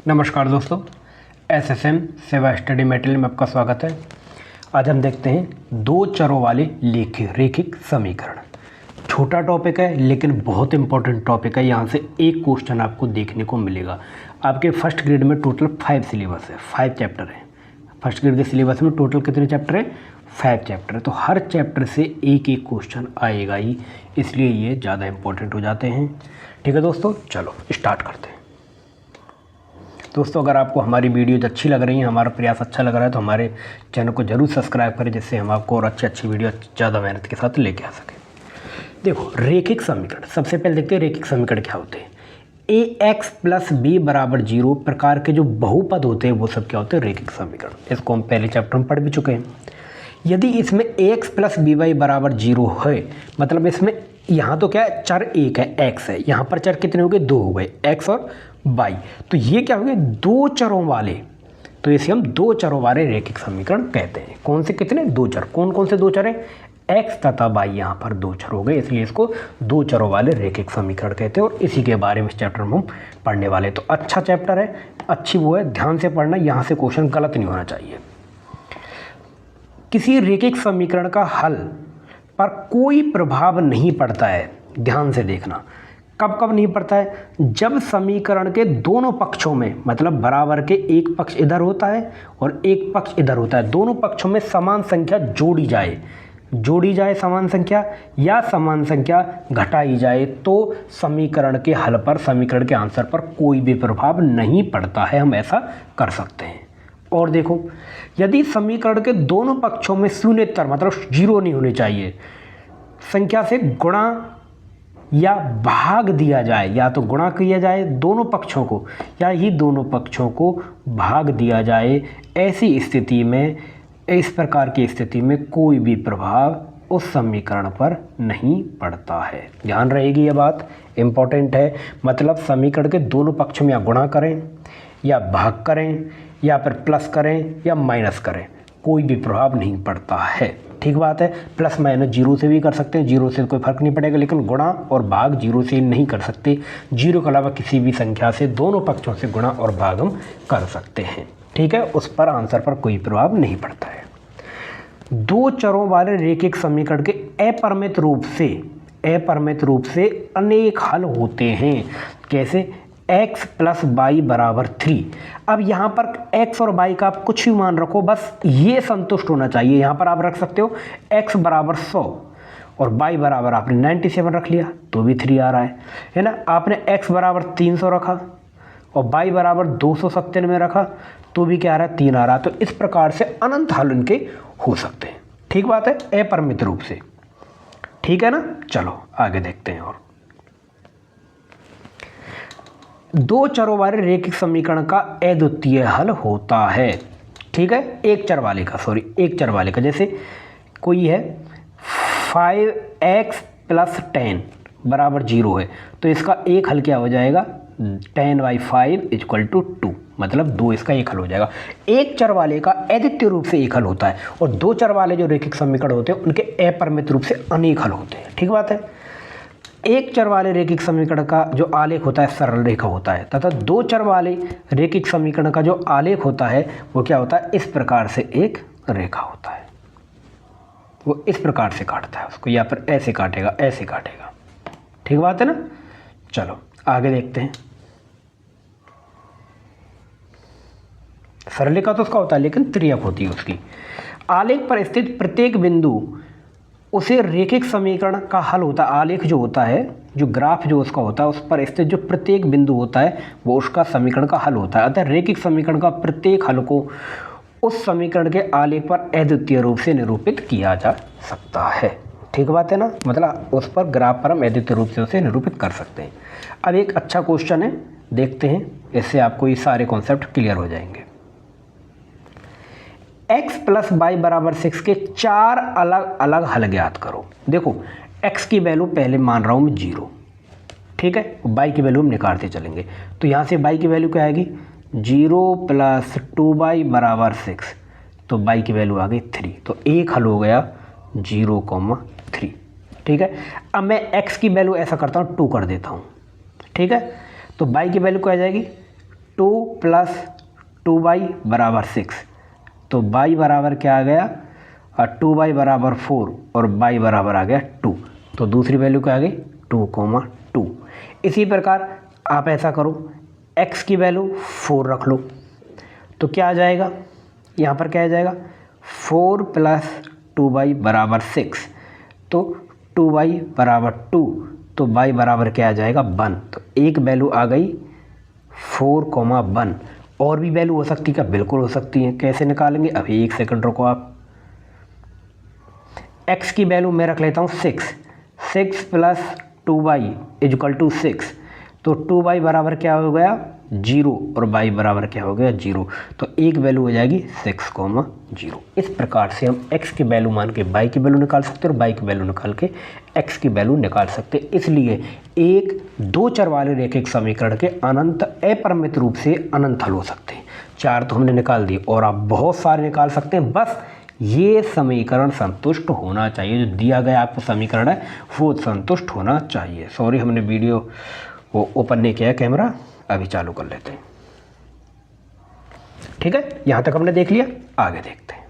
नमस्कार दोस्तों, एसएसएम सेवा स्टडी मटेरियल में आपका स्वागत है। आज हम देखते हैं दो चरों वाले रैखिक समीकरण। छोटा टॉपिक है लेकिन बहुत इंपॉर्टेंट टॉपिक है। यहाँ से एक क्वेश्चन आपको देखने को मिलेगा। आपके फर्स्ट ग्रेड में टोटल 5 सिलेबस है, 5 चैप्टर है। फर्स्ट ग्रेड के सिलेबस में टोटल कितने चैप्टर है? 5 चैप्टर है। तो हर चैप्टर से एक एक क्वेश्चन आएगा ही, इसलिए ये ज़्यादा इंपॉर्टेंट हो जाते हैं। ठीक है दोस्तों, चलो स्टार्ट करते हैं। दोस्तों, अगर आपको हमारी वीडियोज अच्छी लग रही हैं, हमारा प्रयास अच्छा लग रहा है, तो हमारे चैनल को जरूर सब्सक्राइब करें, जिससे हम आपको और अच्छी वीडियो ज़्यादा मेहनत के साथ लेके आ सकें। देखो, रैखिक समीकरण, सबसे पहले देखते हैं रैखिक समीकरण क्या होते हैं। ax + b = 0 प्रकार के जो बहुपद होते हैं वो सब क्या होते हैं? रैखिक समीकरण। इसको हम पहले चैप्टर में पढ़ भी चुके हैं। यदि इसमें ax + by = 0 है, मतलब इसमें यहाँ तो क्या है, चर एक है, x है, यहाँ पर चर कितने हो गए? 2 हो गए, x और y। तो ये क्या हो गए? दो चरों वाले। तो इसे हम दो चरों वाले रैखिक समीकरण कहते हैं। कौन से कितने? दो चर। कौन कौन से दो चर हैं? x तथा y, यहाँ पर दो चर हो गए, इसलिए इसको दो चरों वाले रैखिक समीकरण कहते हैं। और इसी के बारे में इस चैप्टर में हम पढ़ने वाले। तो अच्छा चैप्टर है, अच्छी वो है, ध्यान से पढ़ना, यहाँ से क्वेश्चन गलत नहीं होना चाहिए। किसी रैखिक समीकरण का हल पर कोई प्रभाव नहीं पड़ता है। ध्यान से देखना, कब कब नहीं पड़ता है? जब समीकरण के दोनों पक्षों में, मतलब बराबर के एक पक्ष इधर होता है और एक पक्ष इधर होता है, दोनों पक्षों में समान संख्या जोड़ी जाए समान संख्या, या समान संख्या घटाई जाए, तो समीकरण के हल पर, समीकरण के आंसर पर कोई भी प्रभाव नहीं पड़ता है। हम ऐसा कर सकते हैं। और देखो, यदि समीकरण के दोनों पक्षों में शून्येतर, मतलब 0 नहीं होने चाहिए, संख्या से गुणा या भाग दिया जाए, या तो गुणा किया जाए दोनों पक्षों को, या ही दोनों पक्षों को भाग दिया जाए, ऐसी स्थिति में, इस प्रकार की स्थिति में कोई भी प्रभाव उस समीकरण पर नहीं पड़ता है। ध्यान रहेगी, ये बात इंपॉर्टेंट है। मतलब समीकरण के दोनों पक्षों में या गुणा करें, या भाग करें, या फिर प्लस करें, या माइनस करें, कोई भी प्रभाव नहीं पड़ता है। ठीक बात है। प्लस माइनस 0 से भी कर सकते हैं, 0 से कोई फर्क नहीं पड़ेगा, लेकिन गुणा और भाग 0 से नहीं कर सकते। 0 के अलावा किसी भी संख्या से दोनों पक्षों से गुणा और भाग हम कर सकते हैं। ठीक है, उस पर आंसर पर कोई प्रभाव नहीं पड़ता है। दो चरों वाले रैखिक समीकरण के अपरिमित रूप से अनेक हल होते हैं। कैसे? x + y = 3। अब यहाँ पर x और y का आप कुछ भी मान रखो, बस ये संतुष्ट होना चाहिए। यहाँ पर आप रख सकते हो x = 100 और y बराबर आपने 97 रख लिया, तो भी 3 आ रहा है ना। आपने x = 300 रखा और y = 297 रखा, तो भी क्या आ रहा है? 3 आ रहा है। तो इस प्रकार से अनंत हल इनके हो सकते हैं। ठीक बात है, अपरिमित रूप से। ठीक है ना। चलो आगे देखते हैं। और दो चरों वाले रैखिक समीकरण का अद्वितीय हल होता है। ठीक है, एक चर वाले का, जैसे कोई है 5x + 10 = 0 है, तो इसका एक हल क्या हो जाएगा? 10/5 = 2, मतलब 2 इसका एक हल हो जाएगा। एक चर वाले का अद्वितीय रूप से एक हल होता है, और दो चर वाले जो रैखिक समीकरण होते हैं उनके अपरिमित रूप से अनेक हल होते हैं। ठीक बात है। एक चर वाले रैखिक समीकरण का जो आलेख होता है सरल रेखा होता है, तथा दो चर वाले रैखिक समीकरण का जो आलेख होता है वो क्या होता है? इस प्रकार से एक रेखा होता है। वो इस प्रकार से काटता है उसको, या फिर ऐसे काटेगा, ऐसे काटेगा। ठीक बात है ना। चलो आगे देखते हैं। सरल रेखा तो उसका होता है, लेकिन त्रियक होती है उसकी। आलेख पर स्थित प्रत्येक बिंदु उसे रैखिक समीकरण का हल होता है। आलेख जो होता है, जो ग्राफ जो उसका होता है, उस पर स्थित जो प्रत्येक बिंदु होता है वो उसका समीकरण का हल होता है। अतः रैखिक समीकरण का प्रत्येक हल को उस समीकरण के आलेख पर अद्वितीय रूप से निरूपित किया जा सकता है। ठीक बात है ना। मतलब उस पर ग्राफ पर हम अद्वितीय रूप से उसे निरूपित कर सकते हैं। अब एक अच्छा क्वेश्चन है, देखते हैं, इससे आपको ये सारे कॉन्सेप्ट क्लियर हो जाएंगे। x + y = 6 के 4 अलग अलग हल ज्ञात करो। देखो, x की वैल्यू पहले मान रहा हूँ मैं 0, ठीक है, y की वैल्यू हम निकालते चलेंगे। तो यहाँ से y की वैल्यू क्या आएगी? 0 + 2y = 6, तो y की वैल्यू आ गई 3। तो एक हल हो गया 0,3। ठीक है। अब मैं x की वैल्यू ऐसा करता हूँ 2 कर देता हूँ। ठीक है, तो y की वैल्यू क्या आ जाएगी? 2 प्लस 2y बराबर 6, तो y बराबर क्या आ गया, 2y बराबर 4 और y बराबर आ गया 2, तो दूसरी वैल्यू क्या आ गई 2,2। इसी प्रकार आप ऐसा करो, x की वैल्यू 4 रख लो, तो क्या आ जाएगा, यहाँ पर क्या आ जाएगा 4 प्लस 2y बराबर 6, तो 2y बराबर 2, तो y बराबर क्या आ जाएगा 1, तो एक वैल्यू आ गई 4,1। और भी वैल्यू हो सकती है क्या, बिल्कुल हो सकती है। कैसे निकालेंगे, अभी 1 सेकंड रुको आप। x की वैल्यू मैं रख लेता हूँ 6 प्लस 2y इजकल टू 6, तो 2y बराबर क्या हो गया 0 और y बराबर क्या हो गया 0, तो एक वैल्यू हो जाएगी 6,0। इस प्रकार से हम x की वैल्यू मान के y की वैल्यू निकाल सकते हैं और y की वैल्यू निकाल के x की वैल्यू निकाल सकते हैं। इसलिए एक दो चर वाले रेखिक समीकरण के अनंत अपरिमित रूप से अनंत हल हो सकते हैं। 4 तो हमने निकाल दिए और आप बहुत सारे निकाल सकते हैं, बस ये समीकरण संतुष्ट होना चाहिए, जो दिया गया आपको समीकरण है वो संतुष्ट होना चाहिए। सॉरी, हमने वीडियो वो ओपन नहीं किया है कैमरा, अभी चालू कर लेते हैं। ठीक है, यहां तक हमने देख लिया, आगे देखते हैं।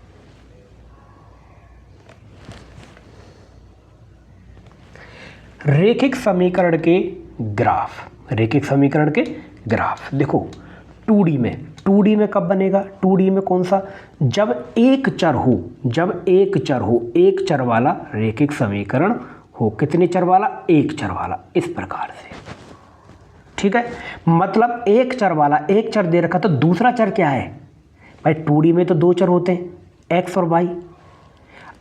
रेखिक समीकरण के ग्राफ, रेखिक समीकरण के ग्राफ देखो 2D में कब बनेगा, 2D में कौन सा, जब एक चर हो, एक चर वाला रेखिक समीकरण हो। कितने चर वाला, एक चर वाला, इस प्रकार से। ठीक है, मतलब एक चर दे रखा, तो दूसरा चर क्या है भाई, 2D में तो 2 चर होते हैं x और y,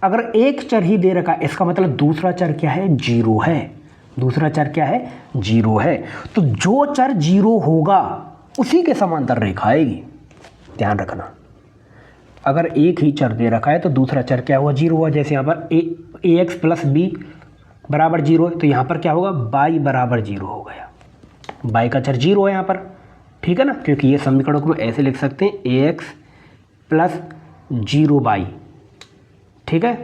अगर एक चर ही दे रखा इसका मतलब दूसरा चर क्या है, 0 है। दूसरा चर क्या है, 0 है। तो जो चर 0 होगा उसी के समांतर रेखा आएगी, ध्यान रखना। अगर एक ही चर दे रखा है तो दूसरा चर क्या हुआ, 0 हुआ। जैसे यहाँ पर ax प्लस बी बराबर 0 है, तो यहाँ पर क्या होगा, y बराबर 0 हो गया। y का चर 0 है यहाँ पर, ठीक है ना, क्योंकि ये समीकरण को ऐसे लिख सकते हैं ax प्लस 0y, ठीक है,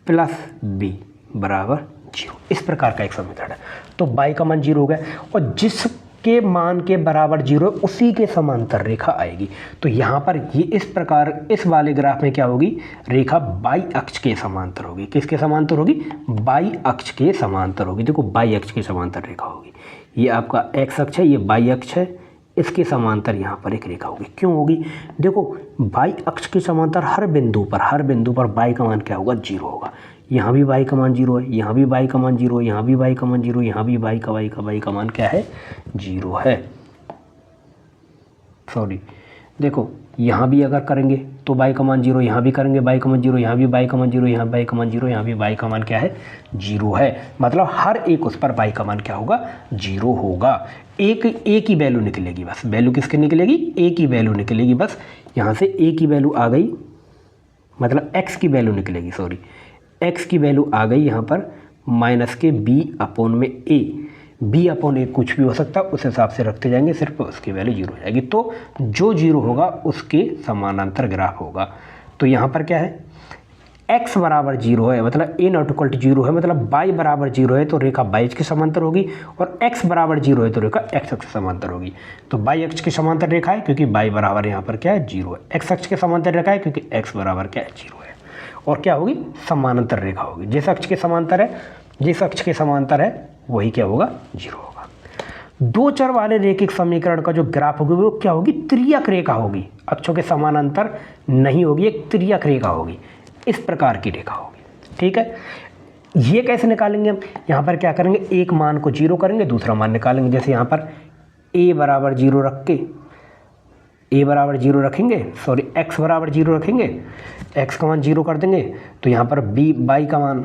प्लस b बराबर 0, इस प्रकार का एक समीकरण है। तो y का मान 0 हो गया और जिसके मान के बराबर 0 है उसी के समांतर रेखा आएगी। तो यहाँ पर ये इस प्रकार इस वाले ग्राफ में क्या होगी, रेखा y अक्ष के समांतर होगी। किसके समांतर होगी, y अक्ष के समांतर होगी। देखो y अक्ष के समांतर रेखा होगी, ये आपका x अक्ष है, ये y अक्ष है, इसके समांतर यहाँ पर एक रेखा होगी। क्यों होगी, देखो y अक्ष के समांतर हर बिंदु पर y का मान क्या होगा, 0 होगा। यहाँ भी y का मान 0 है, यहाँ भी y का मान 0 है, यहाँ भी y का मान 0, यहाँ भी y का मान क्या है, 0 है। सॉरी, देखो यहाँ भी अगर करेंगे तो y का मान 0, यहाँ भी करेंगे y का मान 0, यहाँ भी y का मान 0, यहाँ y का मान 0, यहाँ भी y का मान क्या है, 0 है। मतलब हर एक उस पर y का मान क्या होगा, 0 होगा। एक ही वैल्यू निकलेगी, बस वैल्यू किसकी निकलेगी, एक ही वैल्यू निकलेगी, बस यहाँ से एक ही वैल्यू आ गई, मतलब x की वैल्यू निकलेगी। सॉरी, x की वैल्यू आ गई यहाँ पर माइनस के b अपॉन में a, b अपॉन a कुछ भी हो सकता है, उस हिसाब से रखते जाएंगे, सिर्फ उसकी वैल्यू 0 हो जाएगी। तो जो 0 होगा उसके समानांतर ग्राफ होगा। तो यहाँ पर क्या है, x बराबर 0 है, मतलब a नॉट इक्वल टू 0 है, मतलब y बराबर 0 है तो रेखा y अक्ष के समांतर होगी, और x बराबर 0 है तो रेखा x अक्ष के समांतर होगी। तो y अक्ष के समांतर रेखा है क्योंकि y बराबर यहाँ पर क्या है, 0 है। x अक्ष के समांतर रेखा है क्योंकि x बराबर क्या है, 0 है। और क्या होगी, समानांतर रेखा होगी। जिस अक्ष के समांतर है वही क्या होगा, 0 होगा। दो चर वाले रेखिक समीकरण का जो ग्राफ होगी वो क्या होगी, त्रियक रेखा होगी, अक्षों के समानांतर नहीं होगी, एक त्रियक रेखा होगी, इस प्रकार की रेखा होगी। ठीक है, ये कैसे निकालेंगे हम, यहाँ पर क्या करेंगे, एक मान को 0 करेंगे, दूसरा मान निकालेंगे। जैसे यहाँ पर a बराबर 0 रख के, a बराबर 0 रखेंगे, सॉरी x बराबर 0 रखेंगे, x का मान 0 कर देंगे, तो यहाँ पर y का मान,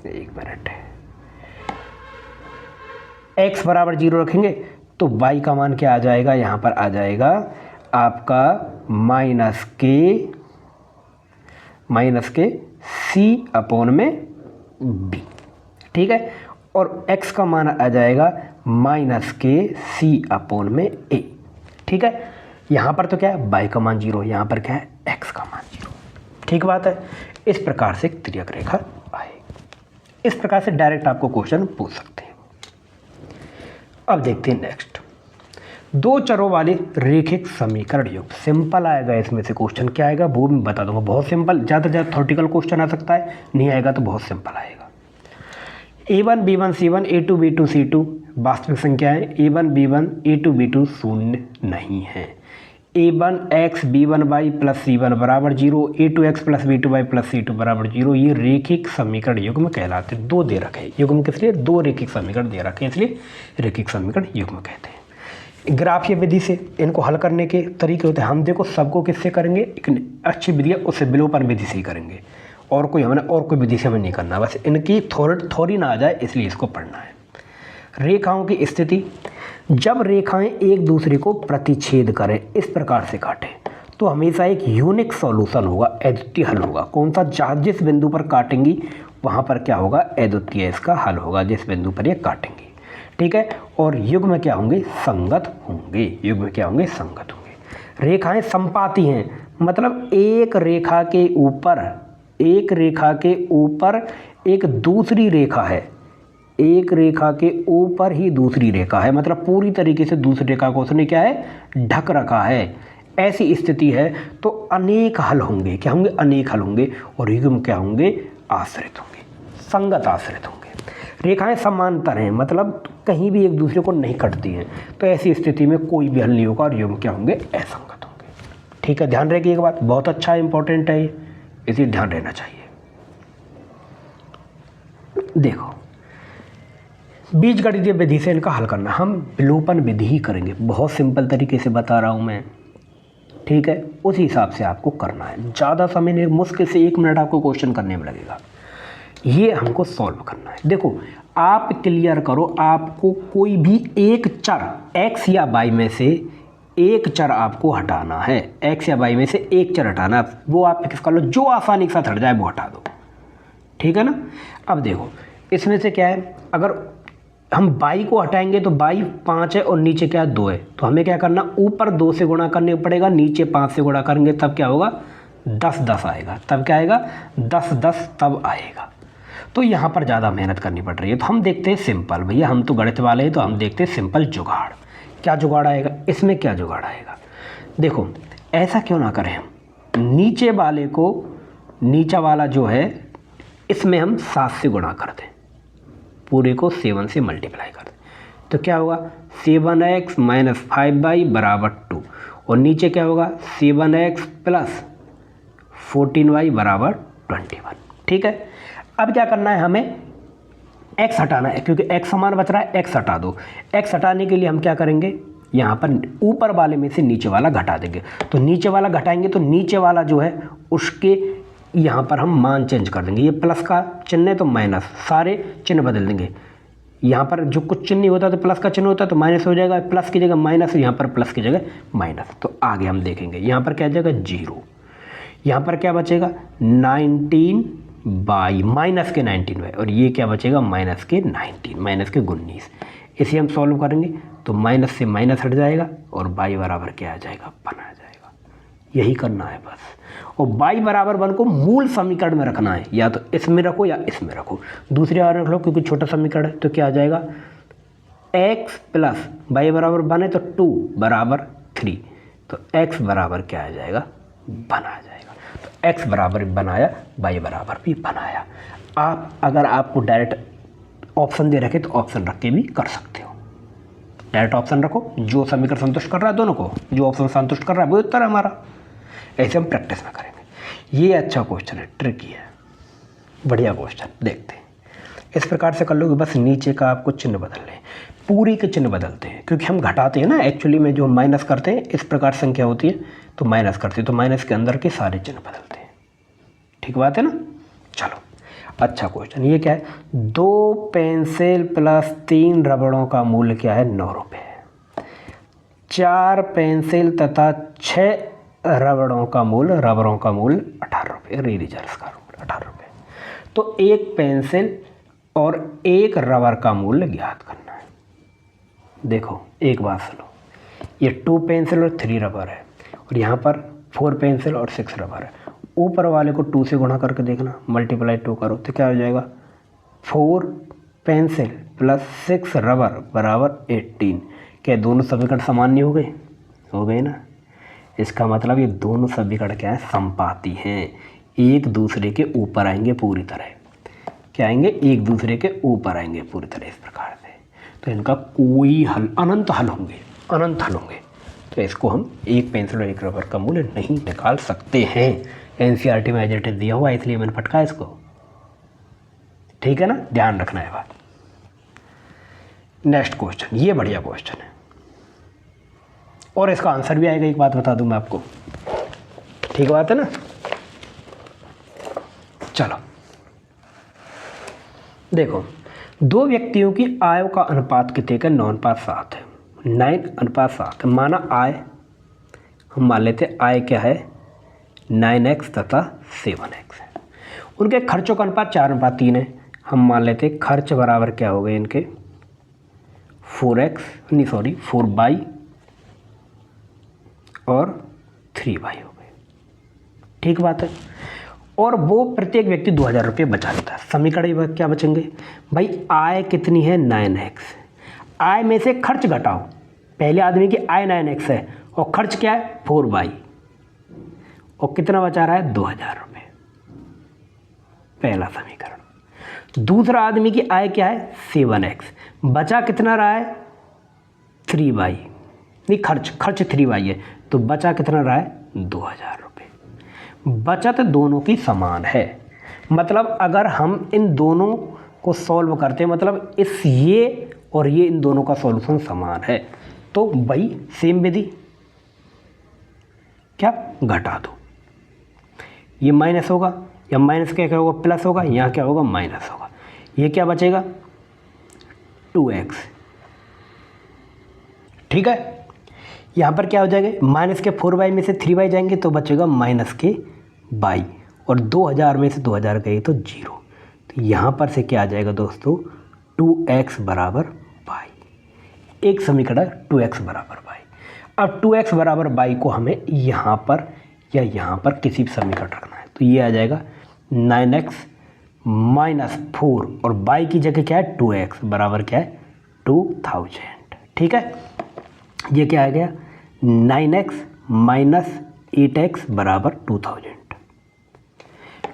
एक मिनट, x बराबर 0 रखेंगे तो y का मान क्या आ जाएगा, यहाँ पर आ जाएगा आपका माइनस के c अपॉन में b, ठीक है, और x का मान आ जाएगा माइनस के c अपॉन में a, ठीक है। यहाँ पर तो क्या है, y का मान 0, यहाँ पर क्या है, x का मान 0, ठीक बात है। इस प्रकार से एक त्रियक रेखा आए, इस प्रकार से डायरेक्ट आपको क्वेश्चन पूछ सकते हैं। अब देखते हैं नेक्स्ट, दो चरों वाले रेखिक समीकरण युक्त। सिंपल आएगा इसमें से क्वेश्चन, क्या आएगा वो मैं बता दूंगा, बहुत सिंपल। ज़्यादा से ज़्यादा थ्योरेटिकल क्वेश्चन आ सकता है, नहीं आएगा तो बहुत सिंपल आएगा। A1 B1 C1 A2 B2 C2 वास्तविक संख्या है। A1 B1 A2 B2 शून्य नहीं है। A1 x B1y plus C1 बराबर 0, A2 x plus B2y plus C2 बराबर 0, ये रेखिक समीकरण युग्म कहलाते हैं। दो दे रखे हैं, युग्म किस लिए, दो रेखिक समीकरण दे रखे हैं, इसलिए रेखिक समीकरण युग्म कहते हैं। ग्राफीय विधि से इनको हल करने के तरीके होते हैं। हम देखो सबको किससे करेंगे, एक अच्छी विधि है उससे विलोपन विधि से ही करेंगे, और कोई हमने और कोई विधि से हमें नहीं करना, बस इनकी थोड़ी ना आ जाए इसलिए इसको पढ़ना है। रेखाओं की स्थिति, जब रेखाएं एक दूसरे को प्रतिच्छेद करें, इस प्रकार से काटें, तो हमेशा एक यूनिक सॉल्यूशन होगा, अद्वितीय हल होगा। कौन सा, जहाँ जिस बिंदु पर काटेंगी वहाँ पर क्या होगा, अद्वितीय इसका हल होगा, जिस बिंदु पर ये काटेंगी। ठीक है, और युग्म क्या होंगे, संगत होंगे। युग्म क्या होंगे, संगत होंगे। रेखाएं संपाती हैं, मतलब एक रेखा के ऊपर एक दूसरी रेखा है, एक रेखा के ऊपर ही दूसरी रेखा है, मतलब पूरी तरीके से दूसरी रेखा को उसने क्या है, ढक रखा है। ऐसी स्थिति है तो अनेक हल होंगे, क्या होंगे, अनेक हल होंगे, और युग्म क्या होंगे, आश्रित होंगे, संगत आश्रित होंगे। रेखाएं समांतर हैं, मतलब कहीं भी एक दूसरे को नहीं कटती हैं, तो ऐसी स्थिति में कोई भी हल नहीं होगा, और युग्म क्या होंगे, असंगत होंगे। ठीक है, ध्यान रखिए एक बात, बहुत अच्छा इंपॉर्टेंट है ये, इसे ध्यान रहना चाहिए। देखो, बीजगणितीय विधि से इनका हल करना, हम विलोपन विधि ही करेंगे, बहुत सिंपल तरीके से बता रहा हूँ मैं। ठीक है, उसी हिसाब से आपको करना है, ज़्यादा समय नहीं, मुश्किल से 1 मिनट आपको क्वेश्चन करने में लगेगा, ये हमको सॉल्व करना है। देखो, आप क्लियर करो, आपको कोई भी एक चर x या y में से एक चर आपको हटाना है, x या y में से एक चर हटाना, वो आप फिक्स कर लो, जो आसानी के साथ हट जाए वो हटा दो। ठीक है ना। अब देखो, इसमें से क्या है, अगर हम y को हटाएंगे तो y 5 है और नीचे क्या है, 2 है, तो हमें क्या करना, ऊपर 2 से गुणा करने पड़ेगा, नीचे 5 से गुणा करेंगे तब क्या होगा, 10 10 आएगा, तब क्या आएगा, 10 10 तब आएगा। तो यहाँ पर ज़्यादा मेहनत करनी पड़ रही है, तो हम देखते हैं सिंपल, भैया हम तो गणित वाले हैं, तो हम देखते हैं सिंपल जुगाड़। क्या जुगाड़ आएगा इसमें, क्या जुगाड़ आएगा, देखो ऐसा क्यों ना करें, हम नीचे वाले को, नीचा वाला जो है इसमें हम 7 से गुणा कर दें, पूरे को 7 से मल्टीप्लाई कर दें, तो क्या होगा, 7x माइनस 5y बराबर 2, और नीचे क्या होगा, 7x प्लस 14y बराबर 21। ठीक है, अब क्या करना है, हमें x हटाना है, क्योंकि x समान बच रहा है, x हटा दो। x हटाने के लिए हम क्या करेंगे, यहाँ पर ऊपर वाले में से नीचे वाला घटा देंगे, तो नीचे वाला घटाएंगे तो नीचे वाला जो है उसके यहाँ पर हम मान चेंज कर देंगे, ये प्लस का चिन्ह है तो माइनस, सारे चिन्ह बदल देंगे। यहाँ पर जो कुछ चिन्ह नहीं होता तो प्लस का चिन्ह होता तो माइनस हो जाएगा, प्लस की जगह माइनस, यहाँ पर प्लस की जगह माइनस, तो आगे हम देखेंगे। यहाँ पर क्या आ जाएगा, 0, यहाँ पर क्या बचेगा, 19 बाई माइनस के 19 और ये क्या बचेगा, माइनस के 19, माइनस के 19। इसे हम सॉल्व करेंगे तो माइनस से माइनस हट जाएगा और बाई बराबर क्या आ जाएगा, 1 आ जाएगा। यही करना है बस, और बाई बराबर 1 को मूल समीकरण में रखना है, या तो इसमें रखो या इसमें रखो, दूसरे वाले रख लो क्योंकि छोटा समीकरण है। तो क्या आ जाएगा, x प्लस बाई बराबर 1 है तो 2 बराबर 3, तो x बराबर क्या आ जाएगा, 1 आ जाएगा। तो x बराबर बनाया, y बराबर भी बनाया। आप अगर आपको डायरेक्ट ऑप्शन दे रखे तो ऑप्शन रख के भी कर सकते हो, डायरेक्ट ऑप्शन रखो, जो समीकरण संतुष्ट कर रहा है दोनों को, जो ऑप्शन संतुष्ट कर रहा है वो उत्तर है हमारा। ऐसे हम प्रैक्टिस में करेंगे। ये अच्छा क्वेश्चन है, ट्रिकी है, बढ़िया क्वेश्चन, देखते हैं। इस प्रकार से कर लोगे, बस नीचे का आपको चिन्ह बदल लें, पूरी के चिन्ह बदलते हैं, क्योंकि हम घटाते हैं ना, एक्चुअली में जो हम माइनस करते हैं इस प्रकार संख्या होती है तो माइनस करते हैं, तो माइनस के अंदर के सारे चिन्ह बदलते हैं। ठीक बात है ना। चलो, अच्छा क्वेश्चन, ये क्या है, 2 पेंसिल प्लस 3 रबड़ों का मूल्य क्या है, 9 रुपये। 4 पेंसिल तथा 6 रबड़ों का मूल्य 18 रुपये, इरेजर्स का मूल्य 18 रुपये। तो एक पेंसिल और एक रबर का मूल्य ज्ञात करना है। देखो एक बात सुनो, ये 2 पेंसिल और 3 रबर है, और यहाँ पर 4 पेंसिल और 6 रबर है। ऊपर वाले को 2 से गुणा करके देखना, मल्टीप्लाई 2 करो तो क्या हो जाएगा, 4 पेंसिल प्लस 6 रबर बराबर 18। क्या दोनों समीकरण समान नहीं हो गए? हो गए ना। इसका मतलब ये दोनों समीकरण क्या है? समपाती हैं, एक दूसरे के ऊपर आएंगे पूरी तरह। क्या आएंगे? एक दूसरे के ऊपर आएंगे पूरी तरह, इस प्रकार से। तो इनका कोई हल, अनंत हल होंगे, अनंत हल होंगे। तो इसको हम एक पेंसिल और एक रबर का मूल्य नहीं निकाल सकते हैं। एनसीईआरटी में एज इट इज दिया हुआ, इसलिए मैंने फटका इसको। ठीक है ना, ध्यान रखना है बात। नेक्स्ट क्वेश्चन, ये बढ़िया क्वेश्चन है और इसका आंसर भी आएगा, एक बात बता दूं मैं आपको। ठीक बात है ना। चलो देखो, दो व्यक्तियों की आय का अनुपात कितने का? 9:7 है। 9:7 माना आय, हम मान लेते हैं आय क्या है? 9x तथा 7x है। उनके खर्चों का अनुपात 4:3 है। हम मान लेते हैं खर्च बराबर क्या हो गए इनके? 4y और 3y हो गए। ठीक बात है। और वो प्रत्येक व्यक्ति 2000 रुपये बचा लेता है। समीकरण क्या बचेंगे भाई? आय कितनी है? 9x। आय में से खर्च घटाओ। पहले आदमी की आय 9x है और खर्च क्या है? 4y। और कितना बचा रहा है? 2000 रुपये। पहला समीकरण। दूसरा आदमी की आय क्या है? 7x। बचा कितना रहा है? 3y। नहीं, खर्च 3y है, तो बचा कितना रहा है? 2000 रुपये। बचत दोनों की समान है। मतलब अगर हम इन दोनों को सॉल्व करते हैं, मतलब ये और ये इन दोनों का सॉल्यूशन समान है, तो वही सेम विधि, क्या घटा दो। ये माइनस होगा, या माइनस क्या होगा? प्लस होगा। यहाँ क्या होगा? माइनस होगा। ये क्या बचेगा? 2x। ठीक है। यहाँ पर क्या हो जाएगा? माइनस के 4y में से 3y जाएंगे तो बचेगा माइनस के y, और 2000 में से 2000 गए तो 0। तो यहाँ पर से क्या आ जाएगा दोस्तों? 2x बराबर y। एक समीकरण 2x बराबर y। अब 2x बराबर y को हमें यहाँ पर या यहाँ पर किसी भी समीकरण रखना है, तो ये आ जाएगा 9x माइनस 4, और y की जगह क्या है? 2x बराबर क्या है? 2000। ठीक है। ये क्या आ गया? 9x माइनस 8x बराबर 2000।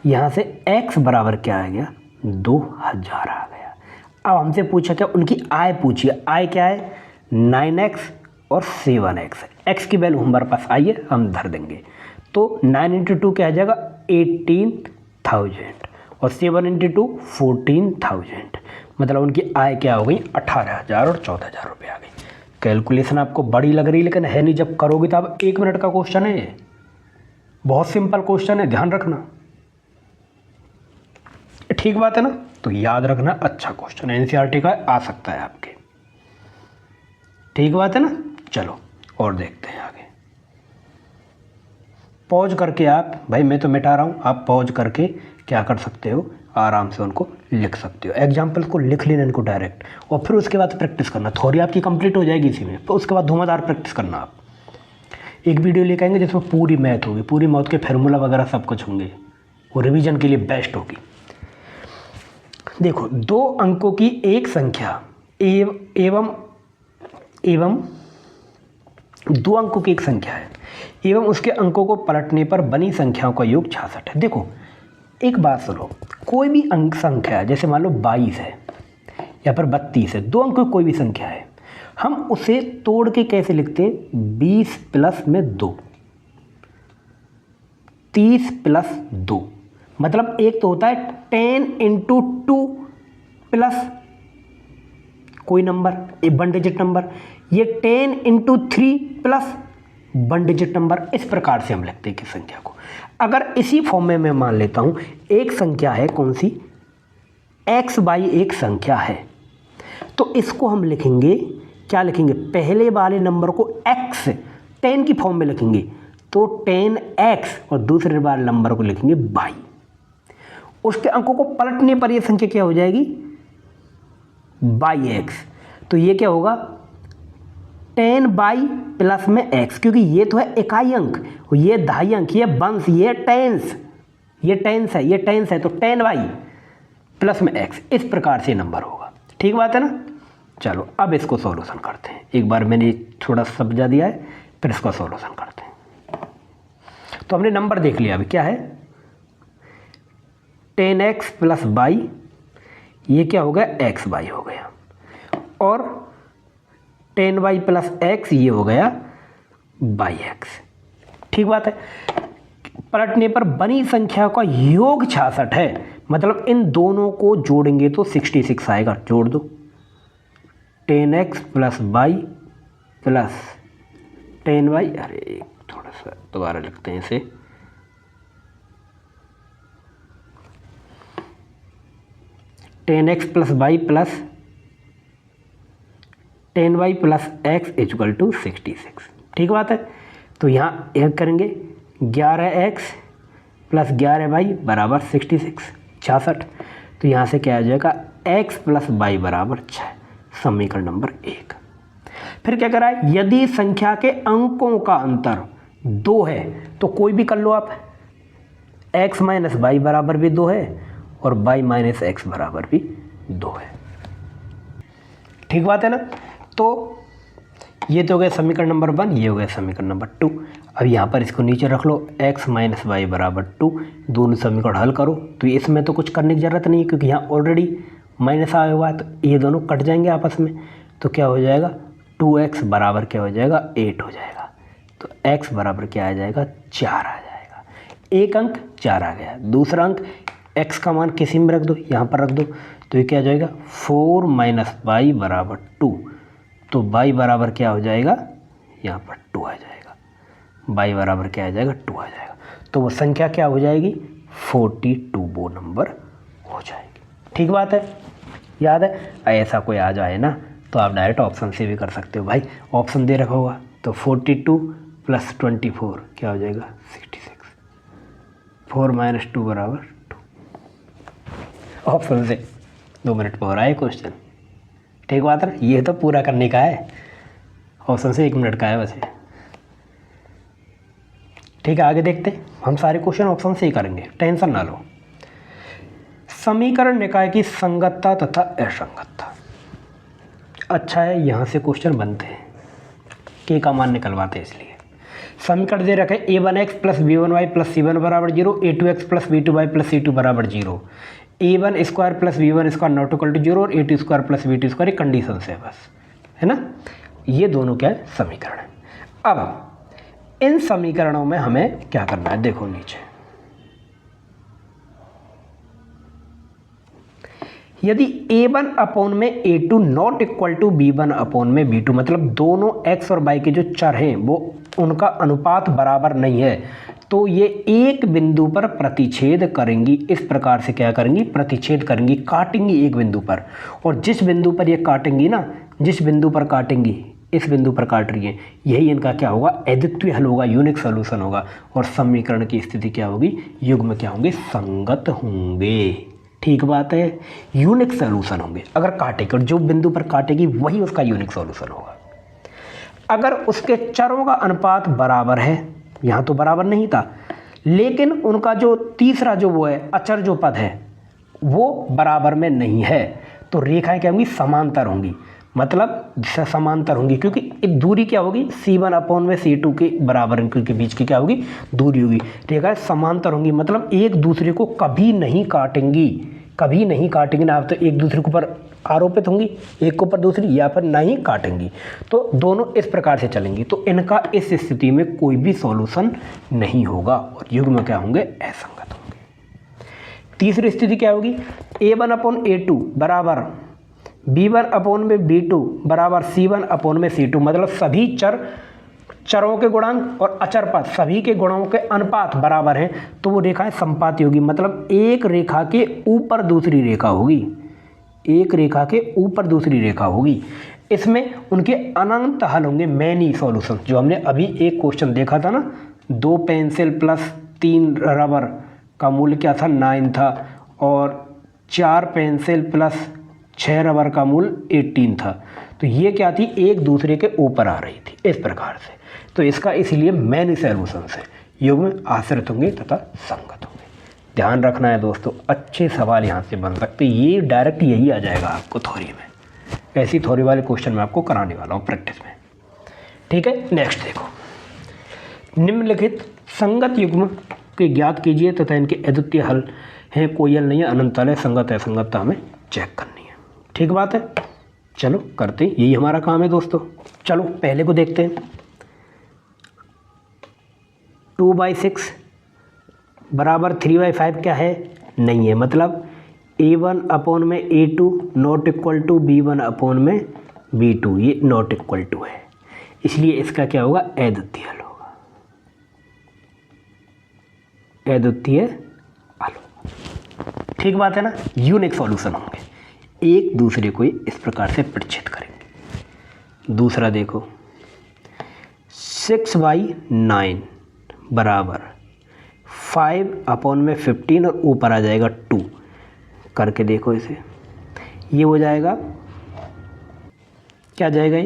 यहाँ से x बराबर क्या आ गया? 2000 आ गया। अब हमसे पूछा क्या? उनकी आय पूछी है। आय क्या है? 9x और 7x। x की वैल्यू हमारे पास आई है, हम धर देंगे। तो 9 × 2 क्या आ जाएगा? 18,000, और 7 × 2 14,000। मतलब उनकी आय क्या हो गई? 18,000 और 14,000 रुपये आ गई। कैलकुलेशन आपको बड़ी लग रही है, लेकिन है नहीं। जब करोगे तो अब 1 मिनट का क्वेश्चन है ये, बहुत सिंपल क्वेश्चन है, ध्यान रखना। ठीक बात है ना। तो याद रखना, अच्छा क्वेश्चन है, एनसीईआरटी का आ सकता है आपके। ठीक बात है ना। चलो और देखते हैं आगे। पॉज करके आप, भाई मैं तो मिटा रहा हूँ, आप पॉज करके क्या कर सकते हो? आराम से उनको लिख सकते हो। एग्जाम्पल को लिख लेना इनको डायरेक्ट, और फिर उसके बाद प्रैक्टिस करना। थ्योरी आपकी कंप्लीट हो जाएगी इसी में, तो उसके बाद धुआंधार प्रैक्टिस करना। आप एक वीडियो लेकर आएंगे जिसमें पूरी मैथ होगी, पूरी मैथ के फार्मूला वगैरह सब कुछ होंगे, वो रिवीजन के लिए बेस्ट होगी। देखो, 2 अंकों की एक संख्या एवं 2 अंकों की एक संख्या है एवं उसके अंकों को पलटने पर बनी संख्याओं का योग 66 है। देखो एक बात सुनो, कोई भी अंक संख्या है, जैसे मान लो 22 है या फिर 32 है, 2 अंकों की कोई भी संख्या है, हम उसे तोड़ के कैसे लिखते हैं? 20 + में 2, 30 + 2। मतलब एक तो होता है 10 × 2 प्लस कोई नंबर, एक 1 डिजिट नंबर, ये 10 × 3 प्लस 1 डिजिट नंबर। इस प्रकार से हम लिखते हैं कि संख्या को। अगर इसी फॉर्म में मैं मान लेता हूं, एक संख्या है कौन सी? x/y एक संख्या है, तो इसको हम लिखेंगे, क्या लिखेंगे? पहले वाले नंबर को x 10 की फॉर्म में लिखेंगे, तो 10x, और दूसरे वाले नंबर को लिखेंगे y। उसके अंकों को पलटने पर यह संख्या क्या हो जाएगी? byx। तो ये क्या होगा? 10y प्लस में x, क्योंकि ये तो है इकाई अंक, ये दहाई अंक, ये वंश, ये टेंस, ये टेंस है, ये टेंस है, तो 10y प्लस में x। इस प्रकार से नंबर होगा। ठीक बात है ना। चलो अब इसको सॉल्यूशन करते हैं। एक बार मैंने थोड़ा समझा दिया है, फिर इसका सॉल्यूशन करते हैं। तो हमने नंबर देख लिया। अभी क्या है 10x प्लस वाई, ये क्या हो गया एक्स वाई हो गया, और 10y प्लस एक्स ये हो गया बाई एक्स। ठीक बात है। पलटने पर बनी संख्या का योग 66 है, मतलब इन दोनों को जोड़ेंगे तो 66 आएगा। जोड़ दो 10x plus y plus 10y, अरे थोड़ा सा दोबारा लिखते हैं इसे, ten x plus y plus 10y plus x equal to 66। ठीक बात है। तो यहाँ एक करेंगे 11x प्लस 11y बराबर 66। तो यहाँ से क्या आ जाएगा x प्लस y बराबर 6, समीकरण नंबर 1। फिर क्या करा है, यदि संख्या के अंकों का अंतर 2 है तो कोई भी कर लो आप, x माइनस वाई बराबर भी 2 है और y माइनस एक्स बराबर भी 2 है। ठीक बात है ना। तो ये तो हो गया समीकरण नंबर 1, ये हो गया समीकरण नंबर 2। अब यहाँ पर इसको नीचे रख लो, x माइनस वाई बराबर 2, दोनों समीकरण हल करो। तो इसमें तो कुछ करने की ज़रूरत नहीं है क्योंकि यहाँ ऑलरेडी माइनस आया हुआ है, तो ये दोनों कट जाएंगे आपस में। तो क्या हो जाएगा 2x बराबर क्या हो जाएगा 8 हो जाएगा। तो x बराबर क्या आ जाएगा 4 आ जाएगा। एक अंक 4 आ गया, दूसरा अंक x का मान किसी में रख दो, यहाँ पर रख दो। तो ये क्या हो जाएगा 4 माइनस वाई बराबर 2। तो y बराबर क्या हो जाएगा, यहाँ पर 2 आ जाएगा। y बराबर क्या आ जाएगा 2 आ जाएगा। तो वो संख्या क्या हो जाएगी 42 वो नंबर हो जाएगी। ठीक बात है, याद है। ऐसा कोई आ जाए ना तो आप डायरेक्ट ऑप्शन से भी कर सकते हो। भाई ऑप्शन दे रखा होगा तो 42 प्लस 24 क्या हो जाएगा 66। 4 माइनस 2 बराबर 2। ऑप्शन से 2 मिनट पर हो रहा है क्वेश्चन। ठीक बात है। ये तो पूरा करने का है, ऑप्शन से 1 मिनट का है वैसे। ठीक है, आगे देखते हैं। हम सारे क्वेश्चन ऑप्शन से ही करेंगे, टेंशन ना लो। समीकरण निकाय की संगतता तथा असंगतता। अच्छा है, यहाँ से क्वेश्चन बनते हैं, के का मान निकलवाते हैं। इसलिए समीकरण दे रखे a1x plus b1y plus c1 बराबर 0, a2x plus b2y plus c2 बराबर 0, a1 square plus b1 square not equal to 0 और a2 square plus b2 square एक कंडीशन से बस, है ना। ये दोनों क्या है समीकरण है। अब इन समीकरणों में हमें क्या करना है, देखो नीचे यदि a1 अपॉन में a2 not equal to b1 upon में b2, मतलब दोनों x और y के जो चर हैं वो उनका अनुपात बराबर नहीं है, तो ये एक बिंदु पर प्रतिच्छेद करेंगी। इस प्रकार से क्या करेंगी, प्रतिच्छेद करेंगी, काटेंगी एक बिंदु पर। और जिस बिंदु पर ये काटेंगी ना, जिस बिंदु पर काटेंगी, इस बिंदु पर काट रही है, यही इनका क्या होगा अद्वितीय हल होगा, यूनिक सॉल्यूशन होगा। और समीकरण की स्थिति क्या होगी, युग्म क्या होंगे, संगत होंगे। ठीक बात है, यूनिक सॉल्यूशन होंगे। अगर काटेगी और जो बिंदु पर काटेगी वही उसका यूनिक सॉल्यूशन होगा। अगर उसके चरों का अनुपात बराबर है, यहाँ तो बराबर नहीं था, लेकिन उनका जो तीसरा जो वो है अचर जो पद है वो बराबर में नहीं है, तो रेखाएं क्या होंगी, समांतर होंगी। मतलब समांतर होंगी क्योंकि एक दूरी क्या होगी c1 अपॉन में c2 के बराबर, इनके बीच की क्या होगी दूरी होगी। रेखाएं समांतर होंगी मतलब एक दूसरे को कभी नहीं काटेंगी, कभी नहीं काटेंगी ना, तो एक दूसरे के ऊपर आरोपित होंगी, एक के ऊपर दूसरी, या फिर नहीं काटेंगी। तो दोनों इस प्रकार से चलेंगी, तो इनका इस स्थिति में कोई भी सॉल्यूशन नहीं होगा और युग्म क्या होंगे, असंगत होंगे। तीसरी स्थिति क्या होगी, a1 अपॉन a2 बराबर b1 अपॉन में b2 बराबर c1 अपॉन में c2, मतलब सभी चरों के गुणांक और अचर पद सभी के गुणों के अनुपात बराबर हैं, तो वो रेखाएं संपाती होगी। मतलब एक रेखा के ऊपर दूसरी रेखा होगी, एक रेखा के ऊपर दूसरी रेखा होगी। इसमें उनके अनंत हल होंगे, मैनी सॉल्यूशन। जो हमने अभी एक क्वेश्चन देखा था ना, 2 पेंसिल प्लस 3 रबर का मूल्य क्या था 9 था, और 4 पेंसिल प्लस 6 रबर का मूल्य 18 था। तो ये क्या थी, एक दूसरे के ऊपर आ रही थी इस प्रकार से। तो इसका इसलिए मैनी सॉल्यूशन से युग्म आश्रित होंगे तथा संगत होंगे। ध्यान रखना है दोस्तों, अच्छे सवाल यहाँ से बन सकते, ये डायरेक्ट यही आ जाएगा आपको थ्योरी में। ऐसी थ्योरी वाले क्वेश्चन मैं आपको कराने वाला हूँ प्रैक्टिस में। ठीक है, नेक्स्ट देखो, निम्नलिखित संगत युग्म के ज्ञात कीजिए तथा इनके अद्वितीय हल हैं, कोई हल नहीं है, अनंत हल है, संगत असंगतता हमें चेक करनी है। ठीक बात है, चलो करते हैं, यही हमारा काम है दोस्तों। चलो पहले को देखते हैं। 2/6 बराबर 3/5 क्या है, नहीं है, मतलब A1 अपॉन में A2 not equal to B1 upon में B2, ये नॉट इक्वल टू है, इसलिए इसका क्या होगा, अद्वितीय हल होगा, अद्वितीय हल होगा। ठीक बात है ना, यूनिक सॉल्यूशन होंगे, एक दूसरे को इस प्रकार से प्रक्षेप करेंगे। दूसरा देखो, 6/9 बराबर 5 अपॉन में 15 और ऊपर आ जाएगा 2, करके देखो इसे, ये हो जाएगा, क्या आ जाएगा,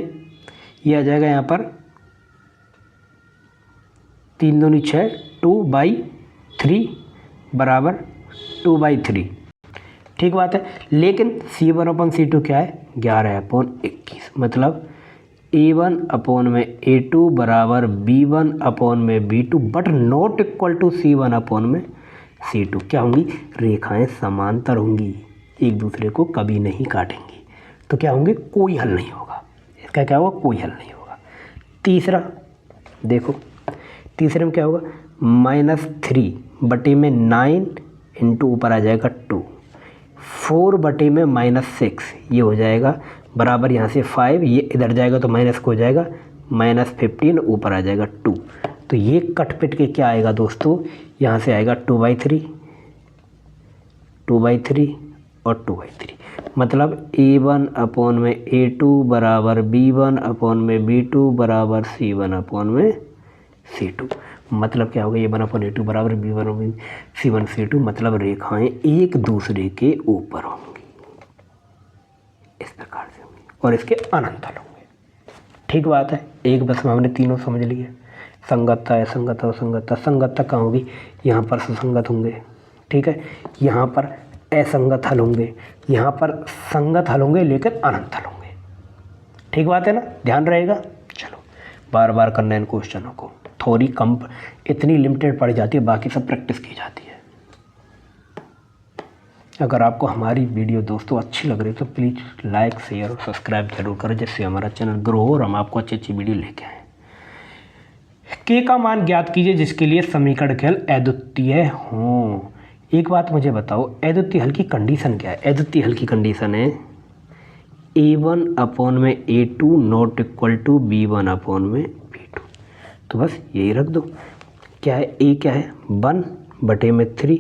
ये आ जाएगा यहाँ पर 3 दूनी 6, 2/3 बराबर 2/3। ठीक बात है, लेकिन C1 अपॉन C2 क्या है, 11/21, मतलब A1 अपॉन में A2 बराबर B1 अपॉन में B2 but not equal to C1 upon में C2। क्या होंगी, रेखाएं समांतर होंगी, एक दूसरे को कभी नहीं काटेंगी, तो क्या होंगे, कोई हल नहीं होगा, इसका क्या होगा, कोई हल नहीं होगा। तीसरा देखो, तीसरे में क्या होगा, -3/9 इंटू ऊपर आ जाएगा 2, 4/-6 ये हो जाएगा बराबर, यहाँ से 5 ये इधर जाएगा तो माइनस को हो जाएगा -15 ऊपर आ जाएगा 2, तो ये कट पिट के क्या आएगा दोस्तों, यहाँ से आएगा 2/3 और 2/3, मतलब A1 अपॉन में A2 बराबर B1 अपॉन में B2 बराबर C1 अपॉन में C2, मतलब क्या होगा, A1 अपॉन A2 बराबर B1 अपॉन C1 C2, मतलब रेखाएं एक दूसरे के ऊपर होंगी, इस प्रकार से होंगी और इसके अनंत हल होंगे। ठीक बात है, एक बस में हमने तीनों समझ लिए, संगतता, असंगतता, असंगतता। संगतता कहाँ होगी, यहाँ पर सुसंगत होंगे, ठीक है, यहाँ पर असंगत हल होंगे, यहाँ पर संगत हल होंगे लेकिन अनंत हल होंगे। ठीक बात है ना, ध्यान रहेगा। चलो बार बार करना इन क्वेश्चनों को, थोड़ी कम इतनी लिमिटेड पड़ जाती है, बाकी सब प्रैक्टिस की जाती है। अगर आपको हमारी वीडियो दोस्तों अच्छी लग रही है तो प्लीज़ लाइक, शेयर और सब्सक्राइब जरूर करें, जिससे हमारा चैनल ग्रो हो और हम आपको अच्छी अच्छी वीडियो लेके आएँ। के का मान ज्ञात कीजिए जिसके लिए समीकरण के हल अद्वितीय हों। एक बात मुझे बताओ, अद्वितीय हल की कंडीशन क्या है? अद्वितीय हल की कंडीशन है A1 अपॉन में A2 not equal to B1 upon में B2। तो बस यही रख दो। क्या है, A क्या है 1/3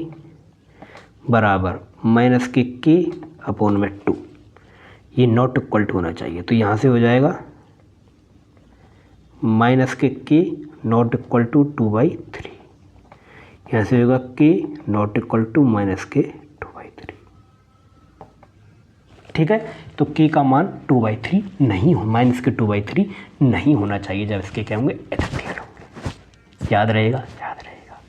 बराबर माइनस के K अपॉन में 2, ये नॉट इक्वल टू होना चाहिए, तो यहाँ से हो जाएगा माइनस के K नॉट इक्वल टू 2/3, यहाँ से होगा K not equal to minus K 2/3। ठीक है, तो K का मान 2/3 नहीं हो, माइनस के 2/3 नहीं होना चाहिए जब इसके क्या होंगे, अद्वितीय होंगे। याद रहेगा, याद रहेगा।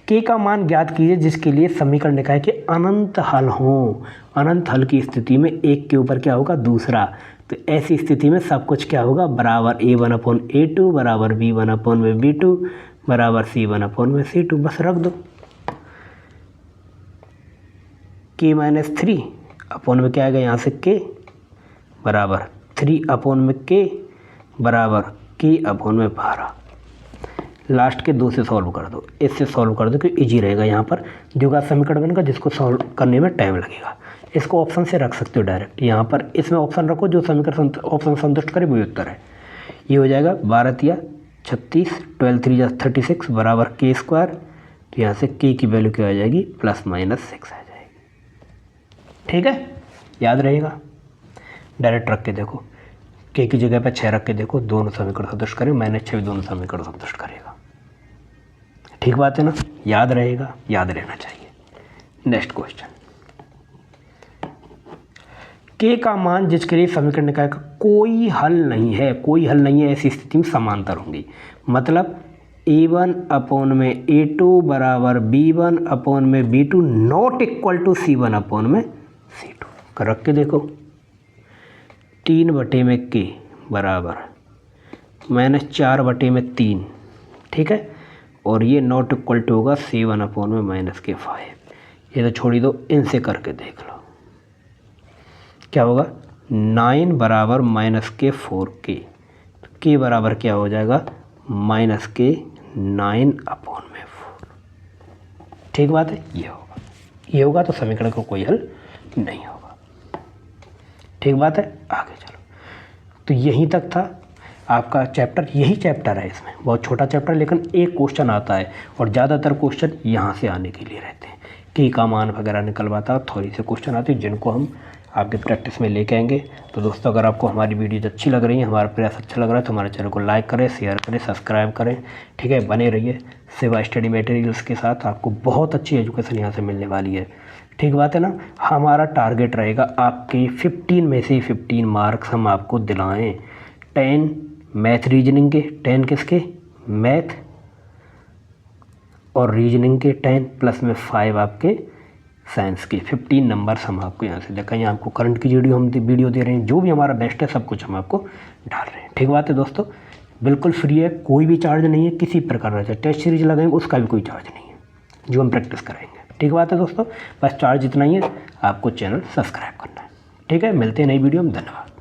K का मान ज्ञात कीजिए जिसके लिए समीकरण लिखा है कि अनंत हल हो। अनंत हल की स्थिति में एक के ऊपर क्या होगा, दूसरा, तो ऐसी स्थिति में सब कुछ क्या होगा, बराबर A1 अपॉन A2 बराबर B1 अपॉन में B2 बराबर C1 अपॉन में C2, बस रख दो। K-3 अपॉन में क्या आएगा, यहाँ से K बराबर 3 अपॉन में K बराबर K अपॉन में 12। लास्ट के 2 से सॉल्व कर दो, इससे सॉल्व कर दो क्योंकि इजी रहेगा। यहाँ पर द्विघात समीकरण बनेगा जिसको सॉल्व करने में टाइम लगेगा। इसको ऑप्शन से रख सकते हो डायरेक्ट, यहाँ पर इसमें ऑप्शन रखो, जो समीकरण ऑप्शन संतुष्ट करे वही उत्तर है। ये हो जाएगा 12 × 36, 12 3 × 36 बराबर K स्क्वायर, तो यहाँ से K की वैल्यू क्या आ जाएगी, +-6 आ जाएगी। ठीक है, याद रहेगा। डायरेक्ट रख के देखो, K की जगह पर 6 रख के देखो, दोनों समीकरण संतुष्ट करें, -6 भी दोनों समीकरण संतुष्ट करेगा। ठीक बात है ना, याद रहेगा, याद रहना चाहिए। नेक्स्ट क्वेश्चन, K का मान जिसके लिए समीकरण निकाय का कोई हल नहीं है, कोई हल नहीं है, ऐसी स्थिति में समांतर होंगी। मतलब A1 अपॉन में A2 बराबर B1 अपॉन में B2 not equal to C1 upon में C2 कर रख के देखो। 3/k बराबर -4/3, ठीक है। और ये नॉट इक्वल टू होगा 7/-k5। ये तो छोड़ ही दो, इनसे करके देख लो क्या होगा। 9 बराबर -k4k, k बराबर क्या हो जाएगा -k 9/4। ठीक बात है, ये होगा तो समीकरण का कोई हल नहीं होगा। ठीक बात है, आगे चलो। तो यहीं तक था आपका चैप्टर, यही चैप्टर है। इसमें बहुत छोटा चैप्टर, लेकिन एक क्वेश्चन आता है और ज़्यादातर क्वेश्चन यहाँ से आने के लिए रहते हैं। की का मान वगैरह निकलवाता है, थोड़ी से क्वेश्चन आते हैं जिनको हम आपके प्रैक्टिस में लेके आएंगे। तो दोस्तों, अगर आपको हमारी वीडियोज अच्छी लग रही है, हमारा प्रयास अच्छा लग रहा है, तो हमारे चैनल को लाइक करें, शेयर करें, सब्सक्राइब करें। ठीक है, बने रहिए सेवा स्टडी मटेरियल्स के साथ। आपको बहुत अच्छी एजुकेशन यहाँ से मिलने वाली है। ठीक बात है ना। हमारा टारगेट रहेगा आपके 15 में से 15 मार्क्स हम आपको दिलाएं। 10 मैथ रीजनिंग के, 10 किसके, मैथ और रीजनिंग के 10 प्लस में 5 आपके साइंस के। 15 नंबर्स हम आपको यहाँ से देखें। यहाँ आपको करंट की वीडियो दे रहे हैं, जो भी हमारा बेस्ट है सब कुछ हम आपको डाल रहे हैं। ठीक बात है दोस्तों, बिल्कुल फ्री है, कोई भी चार्ज नहीं है किसी प्रकार का। टेस्ट सीरीज लगाएंगे उसका भी कोई चार्ज नहीं है, जो हम प्रैक्टिस कराएंगे। ठीक बात है दोस्तों, बस चार्ज इतना ही है, आपको चैनल सब्सक्राइब करना है। ठीक है, मिलते हैं नई वीडियो में, धन्यवाद।